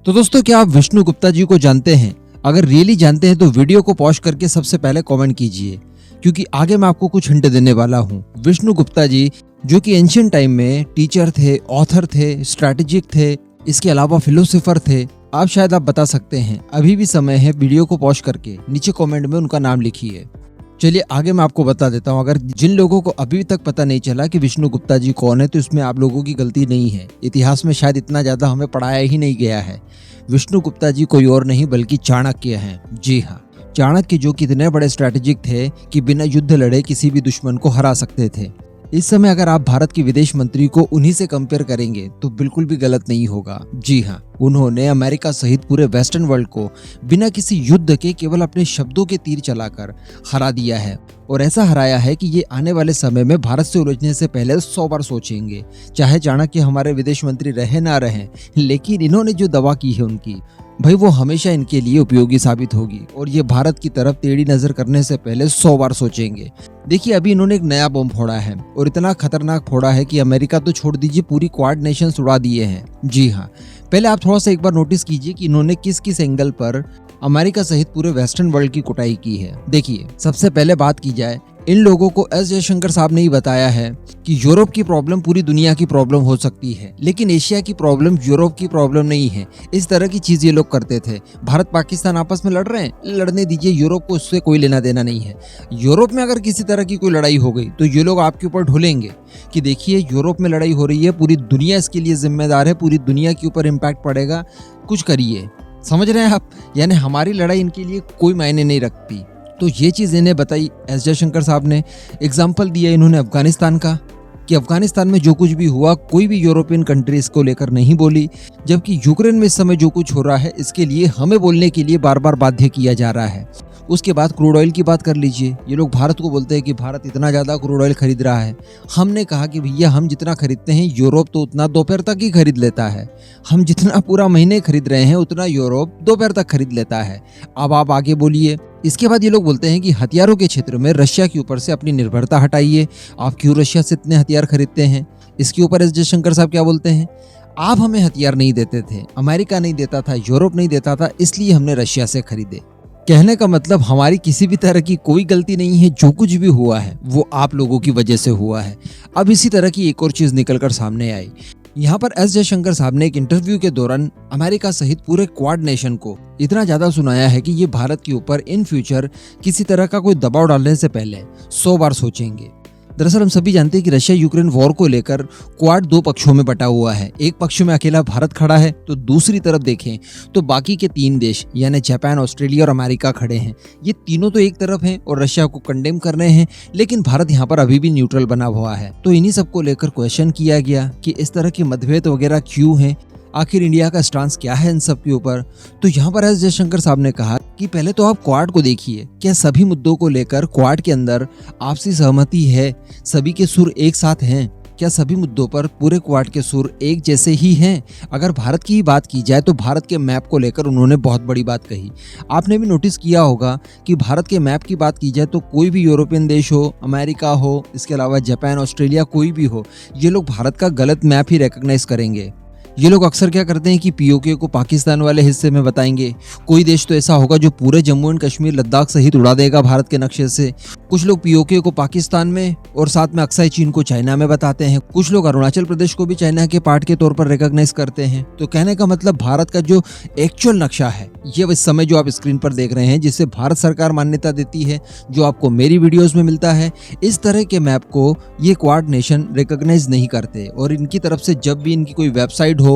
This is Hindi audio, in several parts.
तो दोस्तों, क्या आप विष्णु गुप्ता जी को जानते हैं? अगर रियली जानते हैं तो वीडियो को पॉज करके सबसे पहले कमेंट कीजिए, क्योंकि आगे मैं आपको कुछ हिंट देने वाला हूं। विष्णु गुप्ता जी जो कि एंशिएंट टाइम में टीचर थे, ऑथर थे, स्ट्रैटेजिक थे, इसके अलावा फिलोसोफर थे। आप शायद बता सकते हैं, अभी भी समय है, वीडियो को पॉज करके नीचे कमेंट में उनका नाम लिखिए। चलिए आगे मैं आपको बता देता हूँ। अगर जिन लोगों को अभी तक पता नहीं चला कि विष्णु गुप्ता जी कौन है, तो इसमें आप लोगों की गलती नहीं है। इतिहास में शायद इतना ज्यादा हमें पढ़ाया ही नहीं गया है। विष्णु गुप्ता जी कोई और नहीं बल्कि चाणक्य हैं। जी हाँ, चाणक्य जो कितने बड़े स्ट्रैटेजिक थे कि बिना युद्ध लड़े किसी भी दुश्मन को हरा सकते थे। इस समय अगर आप भारत के विदेश मंत्री को उन्हीं से कंपेयर करेंगे तो बिल्कुल भी गलत नहीं होगा। जी हाँ, उन्होंने अमेरिका सहित पूरे वेस्टर्न वर्ल्ड को बिना किसी युद्ध के केवल अपने शब्दों के तीर चलाकर हरा दिया है, और ऐसा हराया है कि ये आने वाले समय में भारत से उलझने से पहले 100 बार सोचेंगे। चाहे चाणक्य हमारे विदेश मंत्री रहे ना रहे, लेकिन इन्होंने जो दवा की है उनकी, भाई वो हमेशा इनके लिए उपयोगी साबित होगी, और ये भारत की तरफ टेढ़ी नजर करने से पहले 100 बार सोचेंगे। देखिए, अभी इन्होंने एक नया बम फोड़ा है, और इतना खतरनाक फोड़ा है कि अमेरिका तो छोड़ दीजिए, पूरी क्वाड नेशंस उड़ा दिए हैं। जी हाँ, पहले आप थोड़ा सा एक बार नोटिस कीजिए कि इन्होंने किस किस एंगल पर अमेरिका सहित पूरे वेस्टर्न वर्ल्ड की कुटाई की है। देखिए, सबसे पहले बात की जाए, इन लोगों को एस जयशंकर साहब ने ही बताया है कि यूरोप की प्रॉब्लम पूरी दुनिया की प्रॉब्लम हो सकती है, लेकिन एशिया की प्रॉब्लम यूरोप की प्रॉब्लम नहीं है। इस तरह की चीज ये लोग करते थे। भारत पाकिस्तान आपस में लड़ रहे हैं, लड़ने दीजिए, यूरोप को उससे कोई लेना देना नहीं है। यूरोप में अगर किसी तरह की कोई लड़ाई हो गई तो ये लोग आपके ऊपर ढुलेंगे कि देखिए यूरोप में लड़ाई हो रही है, पूरी दुनिया इसके लिए जिम्मेदार है, पूरी दुनिया के ऊपर इम्पैक्ट पड़ेगा, कुछ करिए। समझ रहे हैं आप? यानी हमारी लड़ाई इनके लिए कोई मायने नहीं रखती। तो ये चीज़ इन्हें बताई एस जयशंकर साहब ने। एग्जाम्पल दिया इन्होंने अफगानिस्तान का, कि अफगानिस्तान में जो कुछ भी हुआ कोई भी यूरोपियन कंट्री इसको लेकर नहीं बोली, जबकि यूक्रेन में इस समय जो कुछ हो रहा है इसके लिए हमें बोलने के लिए बार बार बाध्य किया जा रहा है। उसके बाद क्रूड ऑयल की बात कर लीजिए। ये लोग भारत को बोलते हैं कि भारत इतना ज़्यादा क्रूड ऑयल खरीद रहा है। हमने कहा कि भैया, हम जितना खरीदते हैं यूरोप तो उतना दोपहर तक ही खरीद लेता है। हम जितना पूरा महीने खरीद रहे हैं उतना यूरोप दोपहर तक खरीद लेता है। अब आप आगे बोलिए। इसके बाद ये लोग बोलते हैं कि हथियारों के क्षेत्र में रशिया के ऊपर से अपनी निर्भरता हटाइए। आप क्यों रशिया से इतने हथियार खरीदते हैं? इसके ऊपर एस जयशंकर साहब क्या बोलते हैं? आप हमें हथियार नहीं देते थे, अमेरिका नहीं देता था, यूरोप नहीं देता था, इसलिए हमने रशिया से खरीदे। कहने का मतलब हमारी किसी भी तरह की कोई गलती नहीं है। जो कुछ भी हुआ है वो आप लोगों की वजह से हुआ है। अब इसी तरह की एक और चीज निकलकर सामने आई। यहाँ पर एस जयशंकर साहब ने एक इंटरव्यू के दौरान अमेरिका सहित पूरे क्वाड नेशन को इतना ज्यादा सुनाया है कि ये भारत के ऊपर इन फ्यूचर किसी तरह का कोई दबाव डालने से पहले 100 बार सोचेंगे। दरअसल हम सभी जानते हैं कि रशिया यूक्रेन वॉर को लेकर क्वाड 2 पक्षों में बटा हुआ है। एक पक्ष में अकेला भारत खड़ा है, तो दूसरी तरफ देखें तो बाकी के 3 देश यानी जापान, ऑस्ट्रेलिया और अमेरिका खड़े हैं। ये तीनों तो एक तरफ हैं और रशिया को कंडेम कर रहे हैं, लेकिन भारत यहाँ पर अभी भी न्यूट्रल बना हुआ है। तो इन्हीं सबको लेकर क्वेश्चन किया गया कि इस तरह के मतभेद वगैरह क्यों हैं, आखिर इंडिया का स्टांस क्या है इन सब के ऊपर। तो यहाँ पर एस जयशंकर साहब ने कहा कि पहले तो आप क्वाड को देखिए, क्या सभी मुद्दों को लेकर क्वाड के अंदर आपसी सहमति है? सभी के सुर एक साथ हैं? क्या सभी मुद्दों पर पूरे क्वाड के सुर एक जैसे ही हैं? अगर भारत की ही बात की जाए तो भारत के मैप को लेकर उन्होंने बहुत बड़ी बात कही। आपने भी नोटिस किया होगा कि भारत के मैप की बात की जाए तो कोई भी यूरोपियन देश हो, अमेरिका हो, इसके अलावा जापान, ऑस्ट्रेलिया, कोई भी हो, ये लोग भारत का गलत मैप ही रिकॉग्नाइज करेंगे। ये लोग अक्सर क्या करते हैं कि पीओके को पाकिस्तान वाले हिस्से में बताएंगे। कोई देश तो ऐसा होगा जो पूरे जम्मू एंड कश्मीर, लद्दाख सहित उड़ा देगा भारत के नक्शे से। कुछ लोग पीओके को पाकिस्तान में और साथ में अक्साई चीन को चाइना में बताते हैं। कुछ लोग अरुणाचल प्रदेश को भी चाइना के पार्ट के तौर पर रिकॉग्नाइज करते हैं। तो कहने का मतलब भारत का जो एक्चुअल नक्शा है, ये इस समय जो आप स्क्रीन पर देख रहे हैं, जिसे भारत सरकार मान्यता देती है, जो आपको मेरी वीडियोस में मिलता है, इस तरह के मैप को ये क्वाड नेशन रिकॉग्नाइज नहीं करते। और इनकी तरफ से जब भी इनकी कोई वेबसाइट हो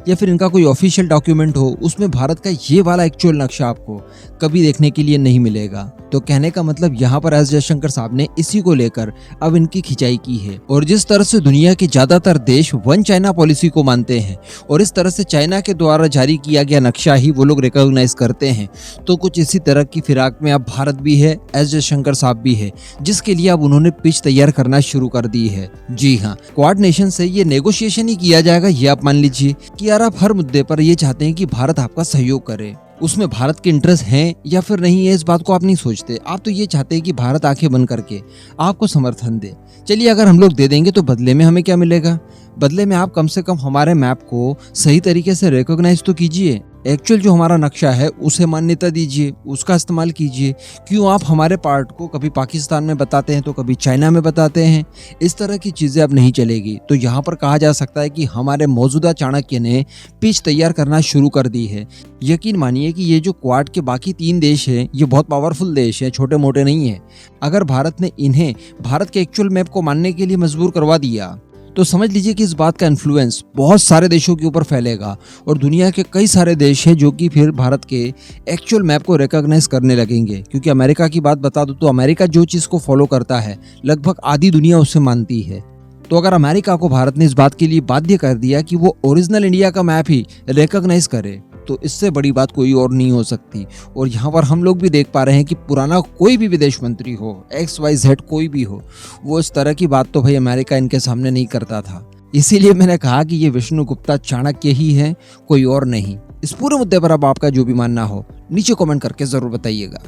या फिर इनका कोई ऑफिशियल डॉक्यूमेंट हो, उसमें भारत का ये वाला एक्चुअल नक्शा आपको कभी देखने के लिए नहीं मिलेगा। तो कहने का मतलब यहाँ पर एस जयशंकर साहब ने इसी को लेकर अब इनकी खिंचाई की है। और जिस तरह से दुनिया के ज्यादातर देश वन चाइना पॉलिसी को मानते हैं और इस तरह से चाइना के द्वारा जारी किया गया नक्शा ही वो लोग रिकॉग्नाइज करते हैं, तो कुछ इसी तरह की फिराक में अब भारत भी है, एस जयशंकर साहब भी है, जिसके लिए अब उन्होंने पिच तैयार करना शुरू कर दी है। जी हाँ, क्वाड नेशन से ये नेगोशिएशन ही किया जाएगा। ये आप मान लीजिए कि यार आप हर मुद्दे पर ये चाहते हैं कि भारत आपका सहयोग करे, उसमें भारत के इंटरेस्ट हैं या फिर नहीं है, इस बात को आप नहीं सोचते। आप तो ये चाहते हैं कि भारत आंखें बंद करके आपको समर्थन दे। चलिए, अगर हम लोग दे देंगे तो बदले में हमें क्या मिलेगा? बदले में आप कम से कम हमारे मैप को सही तरीके से रिकॉग्नाइज तो कीजिए। एक्चुअल जो हमारा नक्शा है उसे मान्यता दीजिए, उसका इस्तेमाल कीजिए। क्यों आप हमारे पार्ट को कभी पाकिस्तान में बताते हैं तो कभी चाइना में बताते हैं? इस तरह की चीज़ें अब नहीं चलेगी। तो यहाँ पर कहा जा सकता है कि हमारे मौजूदा चाणक्य ने पिच तैयार करना शुरू कर दी है। यकीन मानिए कि ये जो क्वाड के बाकी 3 देश हैं, ये बहुत पावरफुल देश हैं, छोटे मोटे नहीं हैं। अगर भारत ने इन्हें भारत के एक्चुअल मैप को मानने के लिए मजबूर करवा दिया तो समझ लीजिए कि इस बात का इन्फ्लुएंस बहुत सारे देशों के ऊपर फैलेगा और दुनिया के कई सारे देश हैं जो कि फिर भारत के एक्चुअल मैप को रिकॉग्नाइज करने लगेंगे। क्योंकि अमेरिका की बात बता दूं तो अमेरिका जो चीज़ को फॉलो करता है लगभग आधी दुनिया उससे मानती है। तो अगर अमेरिका को भारत ने इस बात के लिए बाध्य कर दिया कि वो ओरिजिनल इंडिया का मैप ही रिकॉग्नाइज करे तो इससे बड़ी बात कोई और नहीं हो सकती। और यहाँ पर हम लोग भी देख पा रहे हैं कि पुराना कोई भी विदेश मंत्री हो, XYZ कोई भी हो, वो इस तरह की बात तो भाई अमेरिका इनके सामने नहीं करता था। इसीलिए मैंने कहा कि ये विष्णु गुप्ता चाणक्य ही है, कोई और नहीं। इस पूरे मुद्दे पर अब आपका जो भी मानना हो नीचे कमेंट करके जरूर बताइएगा।